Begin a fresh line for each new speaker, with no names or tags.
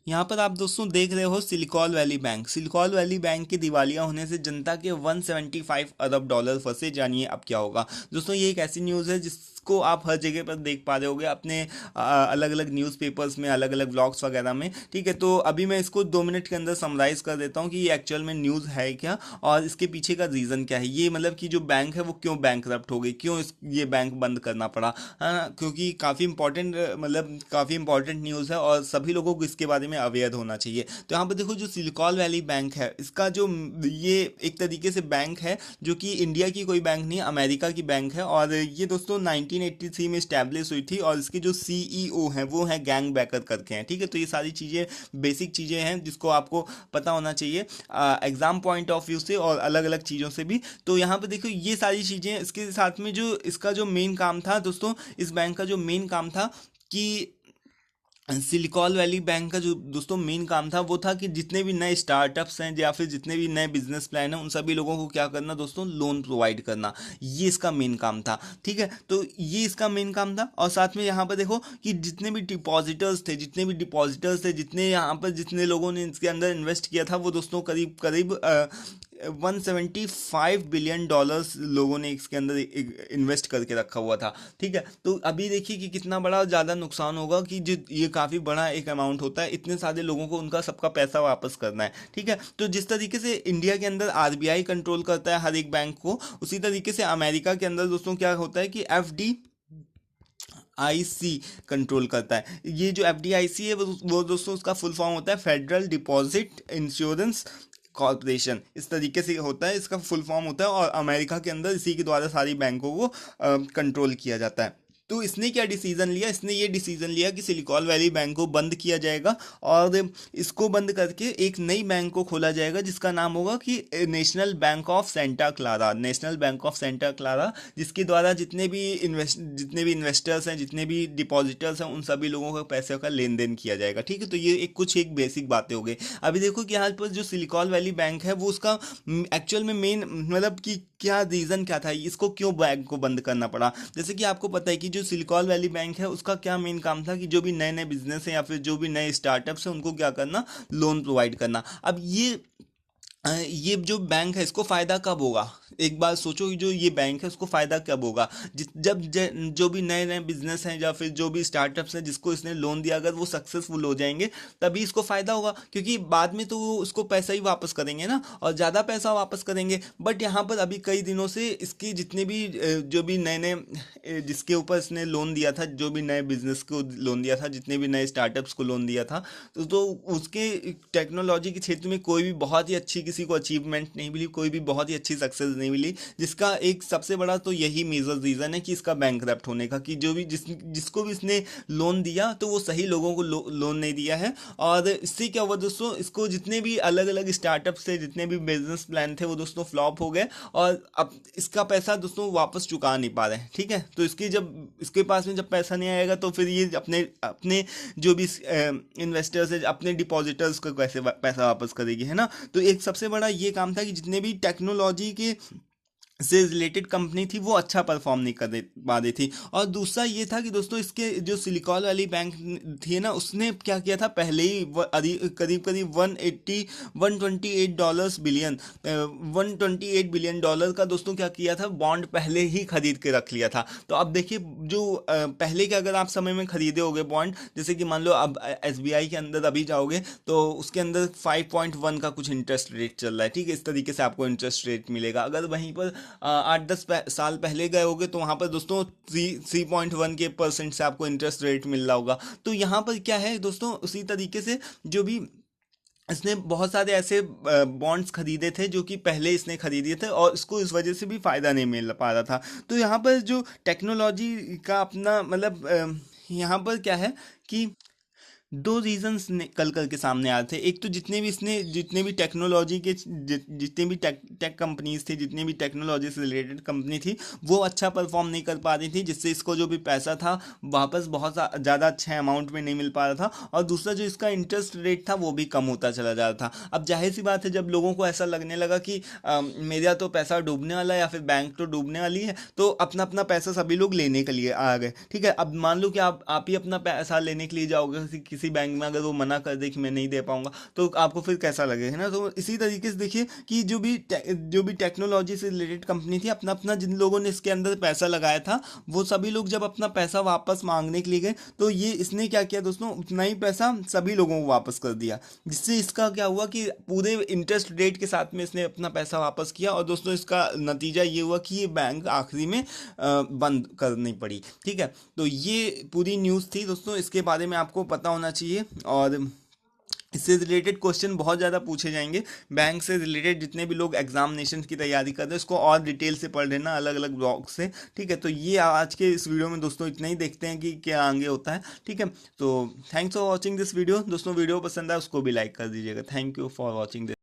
यहाँ पर आप दोस्तों देख रहे हो silicon valley bank. Silicon valley bank के दिवालिया होने से जनता के 175 अरब डॉलर फंसे। जानिए अब क्या होगा। दोस्तों ये एक ऐसी न्यूज़ है जिसको आप हर जगह पर देख पा रहे होगे अपने अलग अलग न्यूज़पेपर्स में, अलग अलग व्लॉग्स वगैरह में। ठीक है, तो अभी मैं इसको 2 मिनट के अंदर समराइज़ कर देता हूँ कि ये एक्चुअल में न्यूज़ है क्या और इसके पीछे का रीज़न क्या है। ये मतलब कि जो बैंक है वो क्यों बैंकरप्ट हो गई, क्यों ये बैंक बंद करना पड़ा। हाँ, क्योंकि काफ़ी इंपॉर्टेंट मतलब काफ़ी इंपॉर्टेंट न्यूज़ है और सभी लोगों को इसके बारे में अवेयर होना चाहिए। तो यहाँ पर देखो जो सिलिकॉन वैली बैंक है इसका जो ये एक तरीके से बैंक है जो कि इंडिया की कोई बैंक नहीं, अमेरिका की बैंक है। और ये दोस्तों 1983 में इस्टेब्लिश हुई थी और इसके जो सीईओ हैं वो हैं गैंग बैकर करके हैं। ठीक है, तो ये सारी चीज़ें बेसिक चीज़ें हैं जिसको आपको पता होना चाहिए एग्ज़ाम पॉइंट ऑफ व्यू से और अलग अलग चीज़ों से भी। तो यहाँ पर देखो ये सारी चीज़ें, इसके साथ में जो इसका जो मेन काम था दोस्तों, इस बैंक का जो मेन काम था कि सिलिकॉन वैली बैंक का जो दोस्तों मेन काम था वो था कि जितने भी नए स्टार्टअप्स हैं या फिर जितने भी नए बिजनेस प्लान हैं उन सभी लोगों को क्या करना दोस्तों, लोन प्रोवाइड करना। ये इसका मेन काम था। ठीक है, तो ये इसका मेन काम था। और साथ में यहाँ पर देखो कि जितने यहाँ पर जितने लोगों ने इसके अंदर इन्वेस्ट किया था वो दोस्तों करीब करीब 175 बिलियन डॉलर्स लोगों ने इसके अंदर इन्वेस्ट करके रखा हुआ था। ठीक है, तो अभी देखिए कि कितना बड़ा ज़्यादा नुकसान होगा कि जो ये काफ़ी बड़ा एक अमाउंट होता है, इतने सारे लोगों को उनका सबका पैसा वापस करना है। ठीक है, तो जिस तरीके से इंडिया के अंदर आरबीआई कंट्रोल करता है हर एक बैंक को, उसी तरीके से अमेरिका के अंदर दोस्तों क्या होता है कि एफडी आईसी कंट्रोल करता है। ये जो एफ डी आई सी है वो दोस्तों उसका फुल फॉर्म होता है फेडरल डिपॉजिट इंश्योरेंस कॉरपोरेशन। इस तरीके से होता है, इसका फुल फॉर्म होता है। और अमेरिका के अंदर इसी के द्वारा सारी बैंकों को कंट्रोल किया जाता है। तो इसने क्या डिसीजन लिया, इसने ये डिसीजन लिया कि सिलिकॉन वैली बैंक को बंद किया जाएगा और इसको बंद करके एक नई बैंक को खोला जाएगा जिसका नाम होगा कि national bank of Santa Clara. National bank of Santa Clara, जिसके द्वारा जितने भी इन्वेस्टर्स हैं, जितने भी डिपॉजिटर्स हैं, उन सभी लोगों का पैसे का लेन देन किया जाएगा। ठीक है, तो ये एक बेसिक बातें हो गई। अभी देखो कि यहाँ पर जो सिलिकॉन वैली बैंक है वो उसका एक्चुअल में मेन मतलब कि क्या रीज़न क्या था, इसको क्यों बैंक को बंद करना पड़ा। जैसे कि आपको पता है कि जो सिलिकॉन वैली बैंक है उसका क्या मेन काम था कि जो भी नए नए बिजनेस हैं या फिर जो भी नए स्टार्टअप्स हैं उनको क्या करना, लोन प्रोवाइड करना। अब ये जो बैंक है इसको फ़ायदा कब होगा, एक बार सोचो कि जो ये बैंक है उसको फ़ायदा कब होगा, जो भी नए नए बिजनेस हैं या फिर जो भी स्टार्टअप्स हैं जिसको इसने लोन दिया अगर वो सक्सेसफुल हो जाएंगे तभी इसको फ़ायदा होगा, क्योंकि बाद में तो वो उसको पैसा ही वापस करेंगे ना, और ज़्यादा पैसा वापस करेंगे। बट यहाँ पर अभी कई दिनों से इसकी जितने भी जो भी नए नए जिसके ऊपर इसने लोन दिया था, जो भी नए बिजनेस को लोन दिया था, जितने भी नए स्टार्टअप्स को लोन दिया था, तो उसके टेक्नोलॉजी के क्षेत्र में कोई भी बहुत ही अच्छी किसी को अचीवमेंट नहीं मिली, कोई भी बहुत ही अच्छी सक्सेस नहीं मिली। जिसका एक सबसे बड़ा तो यही मेजर रीज़न है कि इसका बैंकरप्ट होने का, कि जो भी जिसको भी इसने लोन दिया तो वो सही लोगों को लोन नहीं दिया है। और इससे क्या हुआ दोस्तों, इसको जितने भी अलग अलग स्टार्टअप्स थे, जितने भी बिजनेस प्लान थे वो दोस्तों फ्लॉप हो गए और अब इसका पैसा दोस्तों वापस चुका नहीं पा रहे हैं। ठीक है, तो इसके पास में जब पैसा नहीं आएगा तो फिर ये अपने अपने जो भी इन्वेस्टर्स है, अपने डिपॉजिटर्स को कैसे पैसा वापस करेगी, है ना। तो एक सबसे बड़ा ये काम था कि जितने भी टेक्नोलॉजी के से रिलेटेड कंपनी थी वो अच्छा परफॉर्म नहीं कर पा रही थी। और दूसरा ये था कि दोस्तों इसके जो सिलिकॉन वाली बैंक थी ना, उसने क्या किया था पहले ही करीब करीब 128 बिलियन डॉलर का दोस्तों क्या किया था, बॉन्ड पहले ही खरीद के रख लिया था। तो अब देखिए जो पहले के अगर आप समय में खरीदे होगे बॉन्ड, जैसे कि मान लो अब एसबीआई के अंदर अभी जाओगे तो उसके अंदर 5.1 का कुछ इंटरेस्ट रेट चल रहा है। ठीक है, इस तरीके से आपको इंटरेस्ट रेट मिलेगा। अगर वहीं पर 8-10 साल पहले गए होगे तो वहाँ पर दोस्तों 3.1 के परसेंट से आपको इंटरेस्ट रेट मिल रहा होगा। तो यहाँ पर क्या है दोस्तों, उसी तरीके से जो भी इसने बहुत सारे ऐसे बॉन्ड्स खरीदे थे जो कि पहले इसने खरीदे थे और इसको इस वजह से भी फ़ायदा नहीं मिल पा रहा था। तो यहाँ पर जो टेक्नोलॉजी का अपना मतलब यहाँ पर क्या है कि दो रीजंस निकल कर के सामने आए थे। एक तो जितने भी टेक्नोलॉजी के जितने भी टेक कंपनीज थी, जितनी भी टेक्नोलॉजी से रिलेटेड कंपनी थी, वो अच्छा परफॉर्म नहीं कर पा रही थी, जिससे इसको जो भी पैसा था वापस बहुत ज़्यादा अच्छे अमाउंट में नहीं मिल पा रहा था। और दूसरा जो इसका इंटरेस्ट रेट था वो भी कम होता चला जा रहा था। अब जाहिर सी बात है जब लोगों को ऐसा लगने लगा कि मेरा तो पैसा डूबने वाला है या फिर बैंक तो डूबने वाली है, तो अपना अपना पैसा सभी लोग लेने के लिए आ गए। ठीक है, अब मान लो कि आप ही अपना पैसा लेने के लिए जाओगे किसी बैंक में अगर वो मना कर दे कि मैं नहीं दे पाऊंगा, तो आपको फिर कैसा लगेगा, है ना। तो इसी तरीके से देखिए कि जो भी टेक्नोलॉजी से रिलेटेड कंपनी थी, अपना अपना जिन लोगों ने इसके अंदर पैसा लगाया था, वो सभी लोग जब अपना पैसा वापस मांगने के लिए गए, तो ये इसने क्या किया दोस्तों, उतना ही पैसा सभी लोगों को वापस कर दिया, जिससे इसका क्या हुआ कि पूरे इंटरेस्ट रेट के साथ में इसने अपना पैसा वापस किया। और दोस्तों इसका नतीजा ये हुआ कि ये बैंक आखिरी में बंद करनी पड़ी। ठीक है, तो ये पूरी न्यूज़ थी दोस्तों, इसके बारे में आपको पता होना चाहिए। और इससे रिलेटेड क्वेश्चन बहुत ज़्यादा पूछे जाएंगे, बैंक से रिलेटेड जितने भी लोग एग्जामिनेशन की तैयारी कर रहे हैं इसको और डिटेल से पढ़ लेना अलग अलग ब्लॉग से। ठीक है, तो ये आज के इस वीडियो में दोस्तों इतना ही, देखते हैं कि क्या आगे होता है। ठीक है, तो thanks for watching this video दोस्तों, वीडियो पसंद आए उसको भी लाइक कर दीजिएगा। Thank you for watching this.